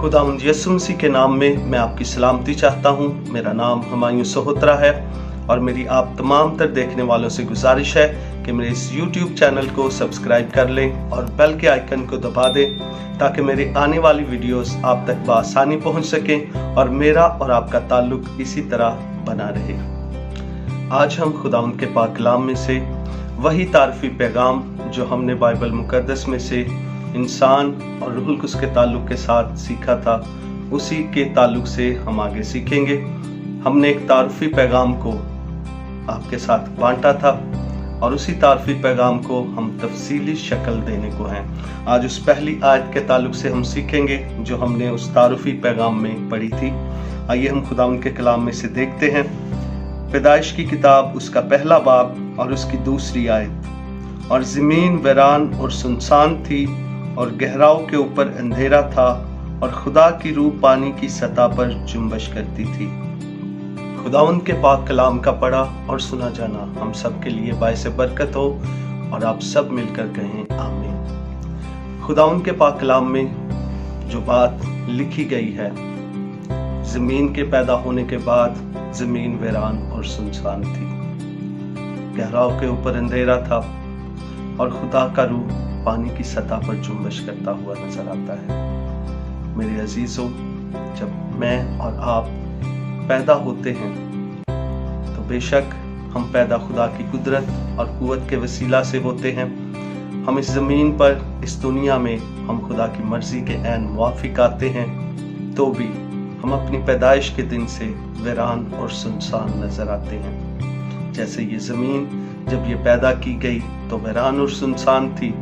खुदावंद यीशु मसीह के नाम में मैं आपकी सलामती चाहता हूँ। मेरा नाम हुमायूं सोहत्रा है और मेरी आप तमाम तर देखने वालों से गुजारिश है कि मेरे इस YouTube चैनल को सब्सक्राइब कर लें और बेल के आइकन को दबा दें ताकि मेरी आने वाली वीडियोस आप तक बआसानी पहुँच सकें और मेरा और आपका ताल्लुक इसी तरह बना रहे। आज हम खुदावंद के पाक कलाम में से वही तारीफी पैगाम जो हमने बाइबल मुकद्दस में से इंसान और रूहुल कुद्स के ताल्लुक के साथ सीखा था, उसी के ताल्लुक से हम आगे सीखेंगे। हमने एक तारीफी पैगाम को आपके साथ बांटा था और उसी तारीफी पैगाम को हम तफसीली शक्ल देने को हैं। आज उस पहली आयत के ताल्लुक से हम सीखेंगे जो हमने उस तारीफी पैगाम में पढ़ी थी। आइए हम खुदावंद के कलाम में से देखते हैं। पैदाइश की किताब उसका पहला बाब और उसकी दूसरी आयत। और ज़मीन वीरान और सुनसान थी और गहराओं के ऊपर अंधेरा था और खुदा की रूह पानी की सतह पर जुम्बश करती थी। खुदावंद के पाक कलाम का पढ़ा और सुना जाना हम सब के लिए बाइस बरकत हो और आप सब मिलकर कहें आमीन। खुदावंद के पाक कलाम में जो बात लिखी गई है, जमीन के पैदा होने के बाद जमीन वीरान और सुनसान थी, गहराओं के ऊपर अंधेरा था और खुदा का रूह पानी की सतह पर जुम्बश करता हुआ नजर आता है। मेरे अजीजों, जब मैं और आप पैदा होते हैं तो बेशक हम पैदा खुदा की कुदरत और कुव्वत के वसीला से होते हैं। हम इस ज़मीन पर, इस दुनिया में हम खुदा की मर्जी के ऐन मुआफिक आते हैं, तो भी हम अपनी पैदाइश के दिन से वीरान और सुनसान नजर आते हैं। जैसे ये ज़मीन जब ये पैदा की गई तो वीरान और सुनसान थी,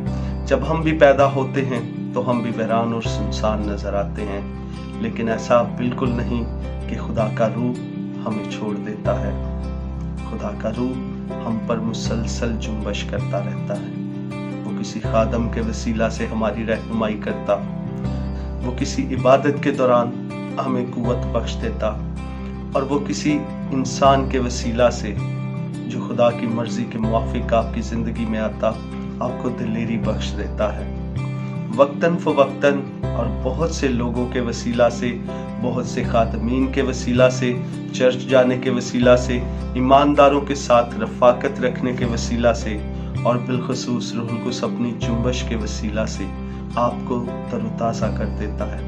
जब हम भी पैदा होते हैं तो हम भी वीरान और सुनसान नजर आते हैं। लेकिन ऐसा बिल्कुल नहीं कि खुदा का रूह हमें छोड़ देता है। खुदा का रूह हम पर मुसलसल जुम्बश करता रहता है। वो किसी खादम के वसीला से हमारी रहनुमाई करता, वो किसी इबादत के दौरान हमें कुव्वत बख्श देता और वो किसी इंसान के वसीला से जो खुदा की मर्जी के मुवाफिक आपकी ज़िंदगी में आता, आपको दिलेरी बख्श देता है। वक्तन फवक्तन और बहुत से लोगों के वसीला से, बहुत से खादमीन के वसीला से, चर्च जाने के वसीला से, ईमानदारों के साथ रफ़ाकत रखने के वसीला से और बिलखसूस रूहुल कुद्स अपनी जुम्बश के वसीला से आपको तरोताज़ा कर देता है।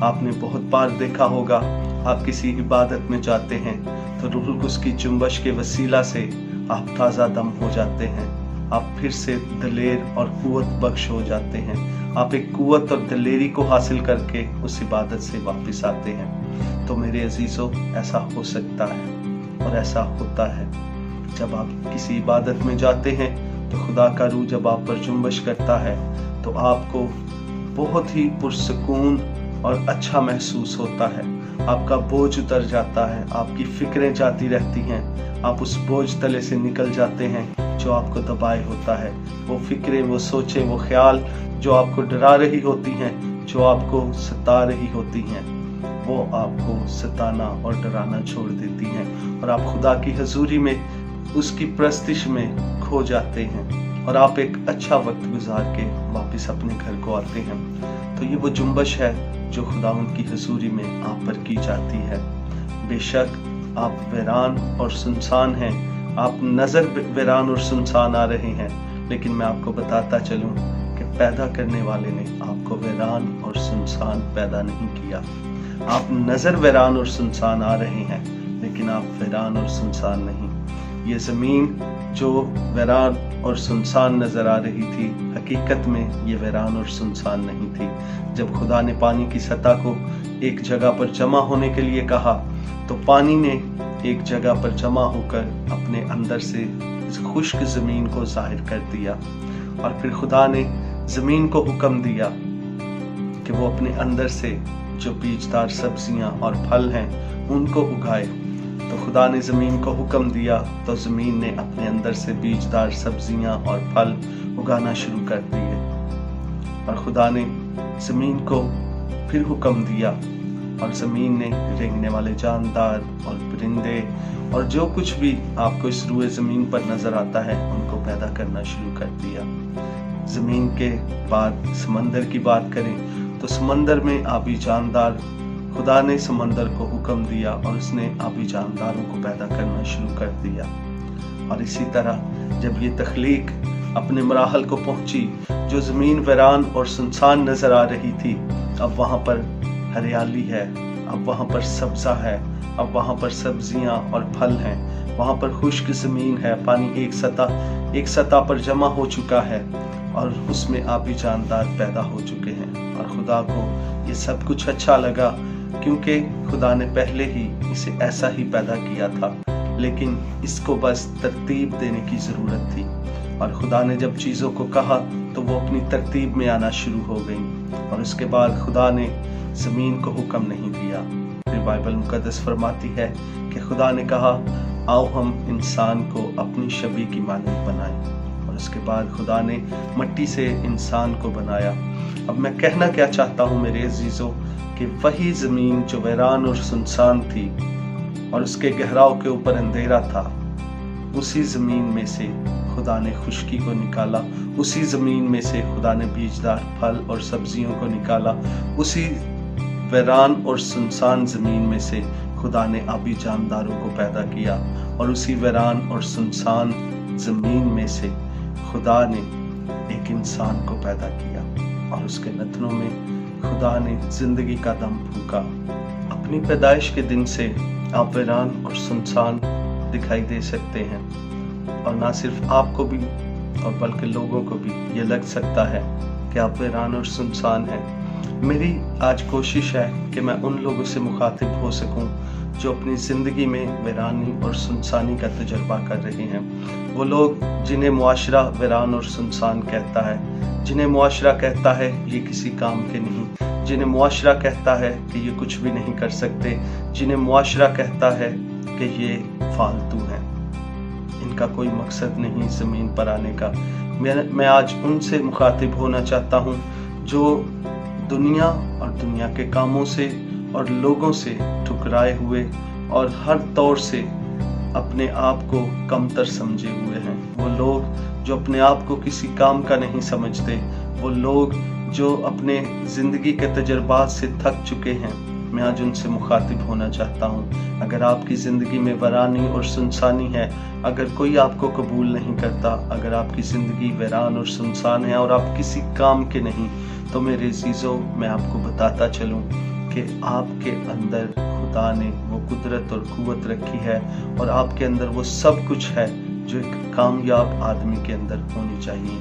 आपने बहुत बार देखा होगा, आप किसी इबादत में जाते हैं तो रूहुल कुद्स की जुम्बश के वसीला से आप ताज़ा दम हो जाते हैं, आप फिर से दलेर और कुव्वत बख्श हो जाते हैं। आप एक कुव्वत और दलेरी को हासिल करके उस इबादत से वापस आते हैं। तो मेरे अजीज़ों, ऐसा हो सकता है और ऐसा होता है जब आप किसी इबादत में जाते हैं तो खुदा का रूह जब आप पर जुम्बश करता है तो आपको बहुत ही पुरसकून और अच्छा महसूस होता है। आपका बोझ उतर जाता है, आपकी फिक्रें जाती रहती हैं, आप उस बोझ तले से निकल जाते हैं जो आपको दबाए होता है। वो फिक्रें, वो सोचें, वो ख्याल जो आपको डरा रही होती हैं, जो आपको सता रही होती हैं, वो आपको सताना और डराना छोड़ देती हैं और आप खुदा की हजूरी में, उसकी प्रस्तिश में खो जाते हैं और आप एक अच्छा वक्त गुजार के वापस अपने घर को आते हैं। तो ये वो जुम्बश है जो खुदावंद की हजूरी में आप पर की जाती है। बेशक आप वीरान और सुनसान हैं, आप नज़र वीरान और सुनसान आ रहे हैं, लेकिन मैं आपको बताता चलूं कि पैदा करने वाले ने आपको वीरान और सुनसान पैदा नहीं किया। आप नज़र वीरान और सुनसान आ रहे हैं, लेकिन आप वीरान और सुनसान नहीं। ये ज़मीन जो वीरान और सुनसान नज़र आ रही थी, हकीकत में ये वीरान और सुनसान नहीं थी। जब खुदा ने पानी की सतह को एक जगह पर जमा होने के लिए कहा तो पानी ने एक जगह पर जमा होकर अपने अंदर से इस खुश्क ज़मीन को ज़ाहिर कर दिया और फिर खुदा ने ज़मीन को हुक्म दिया कि वो अपने अंदर से जो बीजदार सब्जियां और फल हैं उनको उगाए। तो खुदा ने ज़मीन को हुक्म दिया तो ज़मीन ने अपने अंदर से बीजदार सब्जियां और फल उगाना शुरू कर दिए और खुदा ने ज़मीन को फिर हुक्म दिया और ज़मीन ने रेंगने वाले जानदार और परिंदे और जो कुछ भी आपको इस रूए ज़मीन पर नज़र आता है उनको पैदा करना शुरू कर दिया। ज़मीन के बाद समंदर की बात करें तो समंदर में आबी जानदार, खुदा ने समंदर को हुक्म दिया और उसने आबी जानदारों को पैदा करना शुरू कर दिया। और इसी तरह जब ये तख्लीक अपने मराहल को पहुंची, जो ज़मीन वीरान और सुनसान नज़र आ रही थी, अब वहाँ पर हरियाली है, अब वहाँ पर सब्ज़ा है, अब वहाँ पर सब्जियाँ और फल हैं, वहाँ पर खुश्क ज़मीन है, पानी एक सतह पर जमा हो चुका है और उसमें आबी जानदार पैदा हो चुके हैं। और खुदा को ये सब कुछ अच्छा लगा, क्योंकि खुदा ने पहले ही इसे ऐसा ही पैदा किया था, लेकिन इसको बस तरतीब देने की ज़रूरत थी। और खुदा ने जब चीज़ों को कहा तो वो अपनी तरतीब में आना शुरू हो गई। और उसके बाद खुदा ने ज़मीन को हुक्म नहीं दिया। फिर बाइबल मुकद्दस फरमाती है कि खुदा ने कहा, आओ हम इंसान को अपनी शबीह की मानंद बनाएं। और उसके बाद खुदा ने मिट्टी से इंसान को बनाया। अब मैं कहना क्या चाहता हूँ मेरे अजीज़ों, कि वही ज़मीन जो वीरान और सुनसान थी और उसके गहराव के ऊपर अंधेरा था, उसी ज़मीन में से खुदा ने खुश्की को निकाला, उसी ज़मीन में से खुदा ने बीजदार फल और सब्जियों को निकाला, उसी वीरान और सुनसान ज़मीन में से खुदा ने आबी जानदारों को पैदा किया, और उसी वीरान और सुनसान ज़मीन में से खुदा ने एक इंसान को पैदा किया और उसके नथनों में खुदा ने ज़िंदगी का दम फूंका। अपनी पैदाइश के दिन से आप वीरान और सुनसान दिखाई दे सकते हैं, और ना सिर्फ आपको भी और बल्कि लोगों को भी ये लग सकता है कि आप वीरान और सुनसान हैं। मेरी आज कोशिश है कि मैं उन लोगों से मुखातिब हो सकूं जो अपनी ज़िंदगी में वीरानी और सुनसानी का तजर्बा कर रहे हैं। वो लोग जिन्हें मुआशरा वीरान और सुनसान कहता है, जिन्हें मुआशरा कहता है ये किसी काम के नहीं, जिन्हें मुआशरा कहता है कि ये कुछ भी नहीं कर सकते, जिन्हें मुआशरा कहता है कि ये फालतू हैं, इनका कोई मकसद नहीं ज़मीन पर आने का। मैं आज उनसे मुखातिब होना चाहता हूँ जो दुनिया और दुनिया के कामों से और लोगों से ठुकराए हुए और हर तौर से अपने आप को कमतर समझे हुए हैं। वो लोग जो अपने आप को किसी काम का नहीं समझते, वो लोग जो अपने ज़िंदगी के तजर्बात से थक चुके हैं, मैं आज उनसे मुखातिब होना चाहता हूँ। अगर आपकी ज़िंदगी में वीरानी और सुनसानी है, अगर कोई आपको कबूल नहीं करता, अगर आपकी ज़िंदगी वीरान और सुनसान है और आप किसी काम के नहीं, तो मेरे अजीज़ों मैं आपको बताता चलूँ कि आपके अंदर खुदा ने वो कुदरत और क़ुव्वत रखी है, और आपके अंदर वो सब कुछ है जो एक कामयाब आदमी के अंदर होनी चाहिए।